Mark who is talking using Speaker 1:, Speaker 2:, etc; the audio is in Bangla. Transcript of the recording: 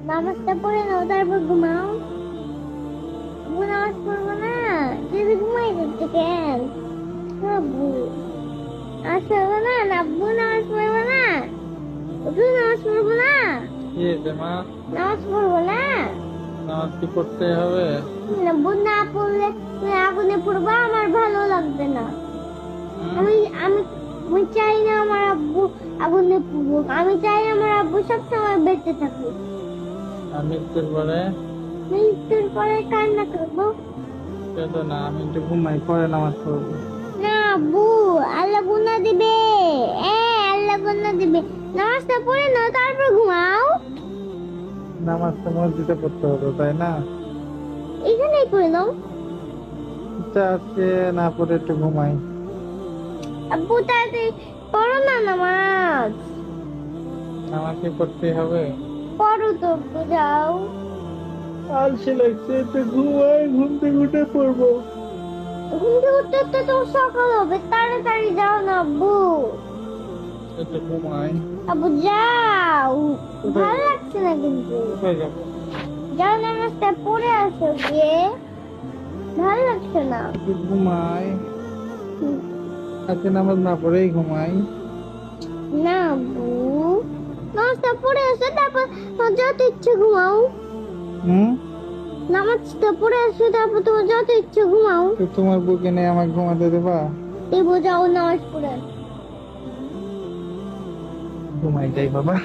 Speaker 1: নামাজটা পড়ে নাও তারপর ঘুমাও। আব্বু নামাজ পড়বো না, যদি ঘুমাই যাচ্ছে কেন? আব্বু নামাজ পড়বো না, আব্বু নামাজ পড়বো না, তুই নামাজ পড়বো না,
Speaker 2: কি হয়েছে মা?
Speaker 1: নামাজ পড়বো না।
Speaker 2: নামাজ কি পড়তে হবে?
Speaker 1: আব্বু না পড়লে তুমি আগুনে পড়বো, আমার ভালো লাগবে না। আমি আমি আমি চাই না আমার আব্বু আগুনে পড়ুক, আমি চাই আমার আব্বু সবসময় বেঁচে থাকুক।
Speaker 2: আমি একটু পরে
Speaker 1: মৃত্যুর পরে কান্না করবো
Speaker 2: কেঁদো না, আমি একটু ঘুমাই, পরে নামাজ পড়বো।
Speaker 1: না আব্বু, আল্লাহ গুনাহ দিবে। আল্লাহ গুনাহ দিবে। নামাজটা পড়ে নাও তারপর ঘুমাও।
Speaker 2: নামাজ তো মসজিদে পড়তে হতো, তাই না?
Speaker 1: এখানেই পড়ে নাও।
Speaker 2: ইচ্ছা আজকে না পড়ে একটু ঘুমাই।
Speaker 1: আব্বু তাড়াতাড়ি পড়ো না নামাজ।
Speaker 2: নামাজ কি পড়তে হবে?
Speaker 1: পড়ো তো আব্বু, যাও।
Speaker 2: আলসে লাগছে, একটু ঘুমাই, ঘুম থেকে উঠে পড়বো।
Speaker 1: ঘুম থেকে উঠতে উঠতে তো সকাল হবে, তাড়াতাড়ি যাও না আব্বু।
Speaker 2: একটু ঘুমাই।
Speaker 1: আব্বু যাও,
Speaker 2: কোথায়
Speaker 1: ভালো
Speaker 2: যাবো?
Speaker 1: লাগছে না কিন্তু।
Speaker 2: কোথায় যাবো?
Speaker 1: যাও নামাজটা পড়ে আসো গিয়ে, ভালো লাগছে না।
Speaker 2: একটু ঘুমাই, আজকে নামাজ না পড়েই ঘুমাই।
Speaker 1: না আব্বু, নামাজটা পড়ে আসো তারপর তোমার যত ইচ্ছে ঘুমাও।
Speaker 2: হুম?
Speaker 1: নামাজটা পড়ে আসো তারপর তোমার যত ইচ্ছে ঘুমাও।
Speaker 2: তো তোমার বুকে নিয়ে আমাকে ঘুমাতে দেবা?
Speaker 1: দেবো, যাও নামাজ পড়ে আসো।
Speaker 2: ঘুমাই যাই বাবা।